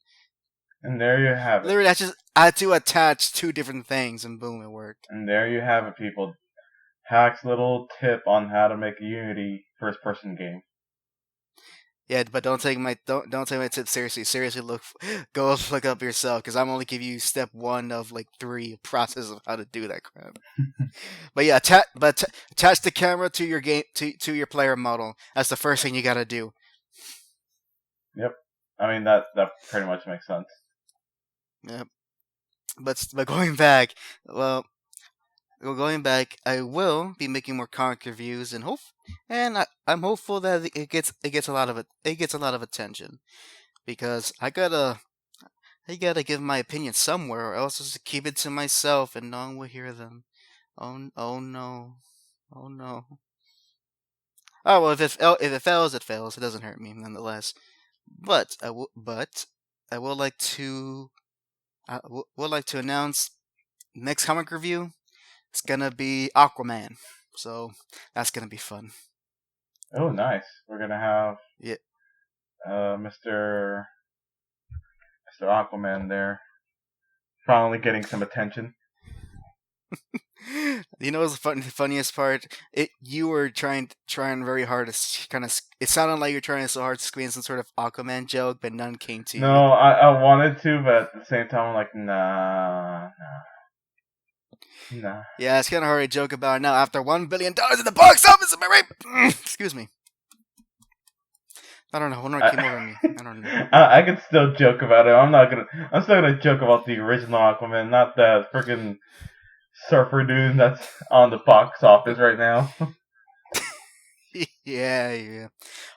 And there you have it. Literally, I had to attach two different things, and boom, it worked. And there you have it, people. HAC's little tip on how to make a Unity first-person game. Yeah, but don't take my tip seriously. Seriously, go look up yourself, because I'm only giving you step 1 of like 3 process of how to do that crap. But yeah, attach the camera to your game to your player model. That's the first thing you gotta do. Yep, I mean that pretty much makes sense. Yep. But going back, I will be making more comic reviews, and I'm hopeful that it gets a lot of attention, because I gotta give my opinion somewhere, or else I'll just keep it to myself and no one will hear them. Oh no. Oh well, if it fails, it fails. It doesn't hurt me nonetheless. But I would like to announce next comic review. It's gonna be Aquaman, so that's gonna be fun. Oh, nice. We're gonna have Mr. Aquaman there, finally getting some attention. You know what's the funniest part? You were trying very hard to kind of. It sounded like you're trying so hard to squeeze some sort of Aquaman joke, but none came to you. No, I wanted to, but at the same time, I'm like, nah. Yeah, it's kind of hard to joke about it now after $1 billion in the box office. Am I right? Excuse me. I don't know. One came over me. I don't know. I can still joke about it. I'm still gonna joke about the original Aquaman, not the freaking surfer dude that's on the box office right now. Yeah.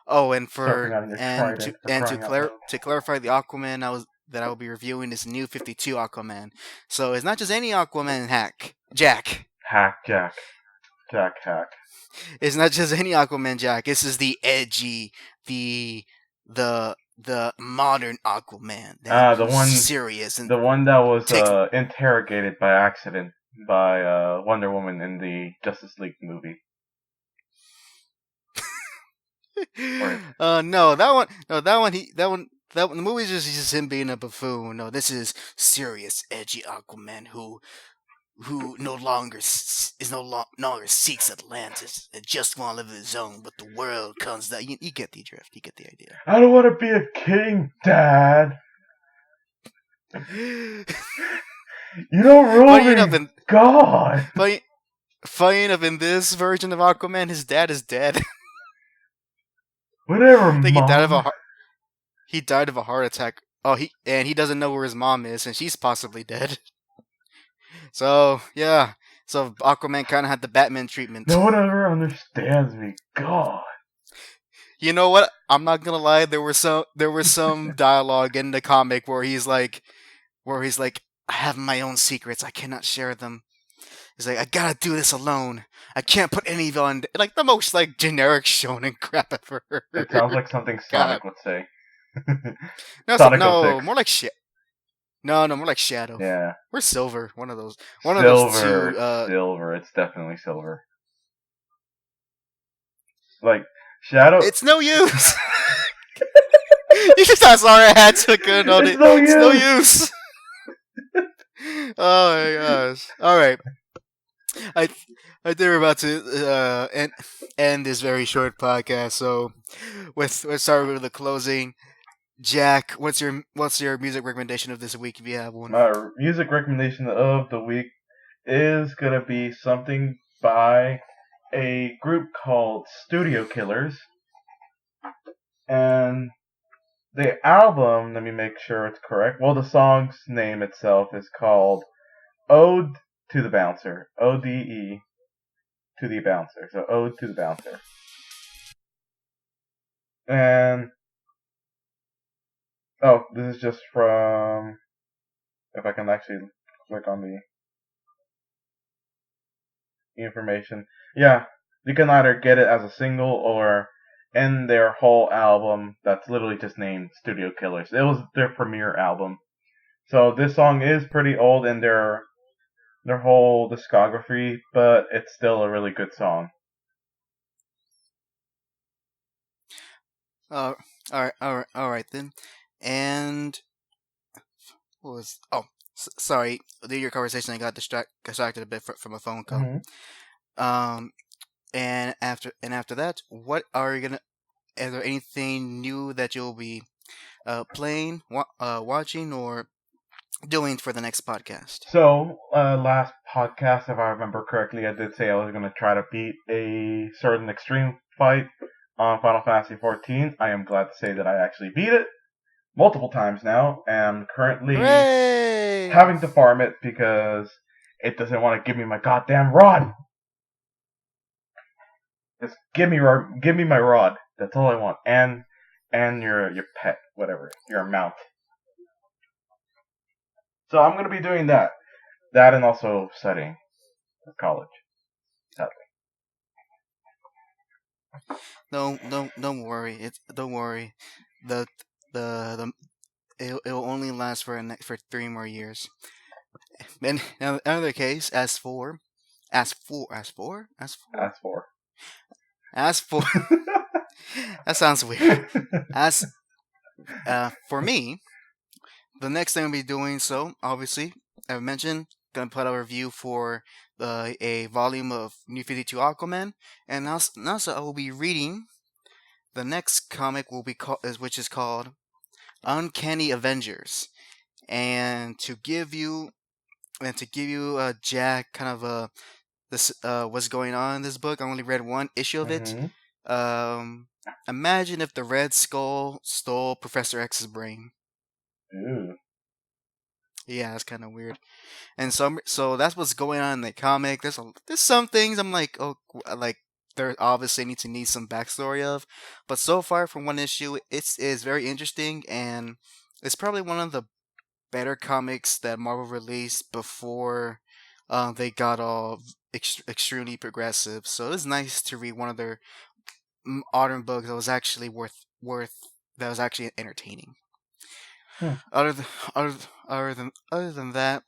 Oh, and to clarify, the Aquaman that I will be reviewing is New 52 Aquaman. So it's not just any Aquaman JAC. JAC. It's not just any Aquaman JAC. This is the edgy, the modern Aquaman. The one serious, and the one that was interrogated by accident by Wonder Woman in the Justice League movie. The movie is just him being a buffoon. No, this is serious, edgy Aquaman who no longer seeks Atlantis and just want to live his own, but the world comes down. You get the drift. You get the idea. I don't want to be a king, Dad. You don't rule me, God. Funny enough, in this version of Aquaman, his dad is dead. Whatever, I think Mom. he died of a heart attack. Oh, he doesn't know where his mom is, and she's possibly dead. So yeah, so Aquaman kind of had the Batman treatment. No one ever understands me, God. You know what? I'm not gonna lie. There was some dialogue in the comic where he's like, I have my own secrets. I cannot share them. He's like, I gotta do this alone. I can't put any of on, like the most like generic shonen crap ever. It sounds like something Sonic would say. More like shit. No, more like Shadow. Yeah. Or Silver. One of those. Silver. It's definitely Silver. Like Shadow. It's no use. You just thought sorry I had to go on it. It's no use. Oh my gosh! All right, I think we're about to end this very short podcast. So, let's start with the closing. Jack, what's your music recommendation of this week if you have one? My music recommendation of the week is gonna be something by a group called Studio Killers, and the album, let me make sure it's correct. Well, the song's name itself is called Ode to the Bouncer. ODE to the Bouncer. So Ode to the Bouncer. And this is just from, if I can actually click on the information. Yeah, You can either get it as a single or in their whole album that's literally just named Studio Killers. It was their premiere album. So this song is pretty old in their whole discography, but it's still a really good song. All right then. And what was? Oh, sorry. During your conversation, I got distracted a bit from a phone call. Mm-hmm. And after that, what are you gonna? Is there anything new that you'll be playing, watching, or doing for the next podcast? So, last podcast, if I remember correctly, I did say I was going to try to beat a certain extreme fight on Final Fantasy XIV. I am glad to say that I actually beat it multiple times now, and I'm currently Hooray! having to farm it because it doesn't want to give me my goddamn rod. Just give me my rod. That's all I want, and your pet, whatever, your mount. So I'm going to be doing that and also studying at college. Sadly. Don't worry. Don't worry. The it'll only last for 3 more years. In another case, as for that sounds weird. As for me, the next thing I'll be doing, so obviously, I mentioned, gonna put out a review for a volume of New 52 Aquaman, and also I will be reading the next comic which is called Uncanny Avengers, and to give you a JAC kind of what's going on in this book. I only read one issue of it. Imagine if the Red Skull stole Professor X's brain. Ooh. Yeah, that's kind of weird. And so that's what's going on in the comic. There's some things I'm like, oh, like there obviously need some backstory of, but so far from one issue, is very interesting, and it's probably one of the better comics that Marvel released before they got all extremely progressive. So it's nice to read one of their modern books that was actually that was actually entertaining. Other than that,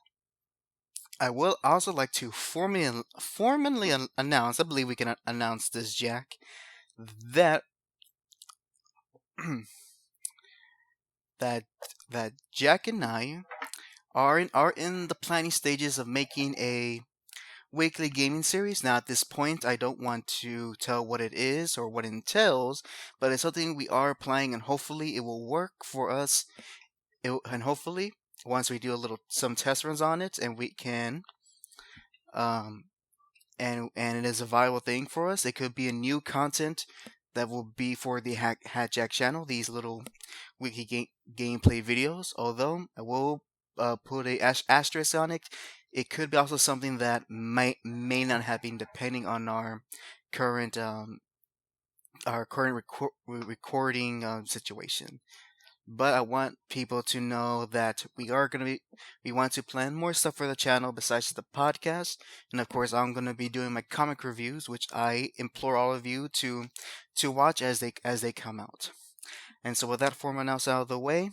I will also like to formally announce. I believe we can announce this, Jack, that that Jack and I are in the planning stages of making a weekly gaming series. Now, at this point, I don't want to tell what it is or what it entails, but it's something we are planning, and hopefully it will work for us. And hopefully, once we do some test runs on it, and we can, and it is a viable thing for us, it could be a new content that will be for the HAC channel. These little weekly gameplay videos. Although I will put a asterisk on it. It could be also something that may not happen depending on our current recording situation. But I want people to know that we want to plan more stuff for the channel besides the podcast. And of course, I'm going to be doing my comic reviews, which I implore all of you to watch as they come out. And so with that formal announce out of the way,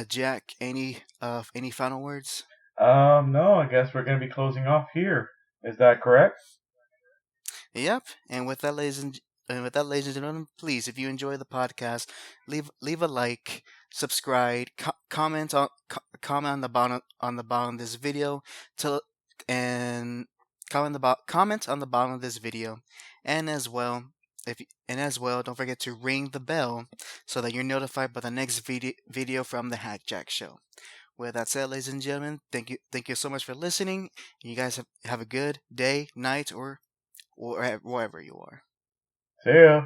Jack, any final words? No, I guess we're going to be closing off here. Is that correct? Yep. And with that, ladies and gentlemen, please, if you enjoy the podcast, leave a like, subscribe, comment on the bottom of this video, comment on the bottom of this video, and as well, don't forget to ring the bell so that you're notified by the next video from the Hack Jack Show. With that said, ladies and gentlemen, thank you so much for listening. You guys have a good day, night, or wherever you are. See ya.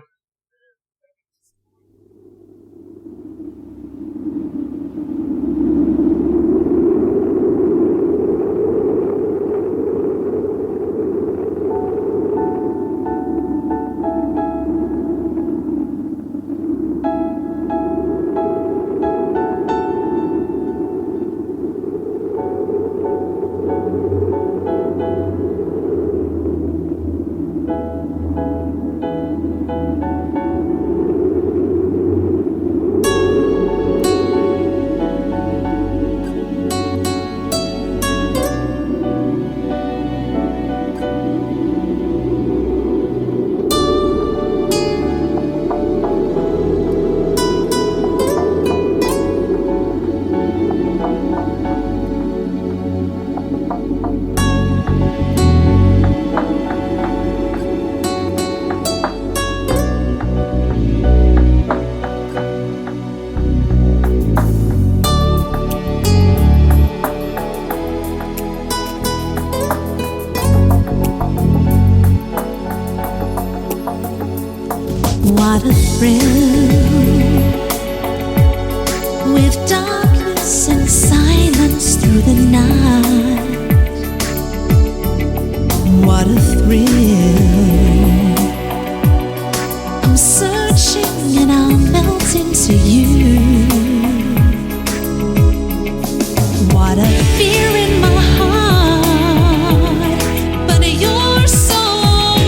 fear in my heart, but you're so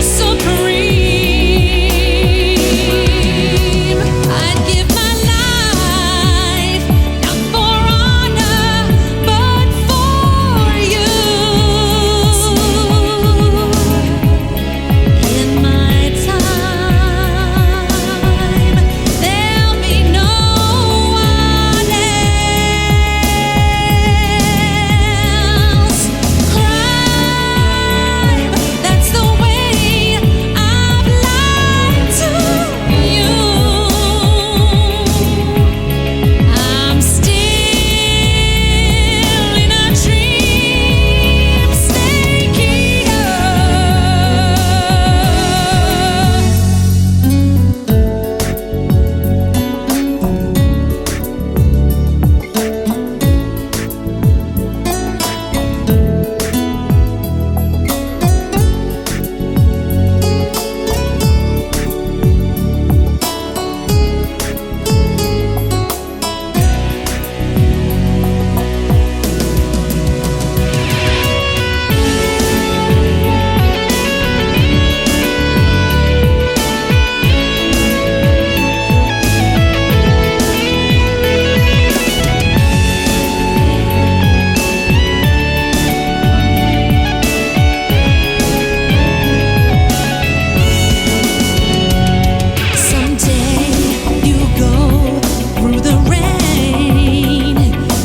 supreme. I'd give my life not for honor, but for you. In my time, there'll be no one else. Crime, that's the way I've lied to you. I'm still in a dream, snake eater. Someday you go through the rain,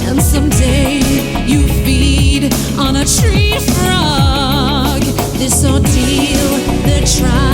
and someday you feed on a tree frog. This ordeal, the trial.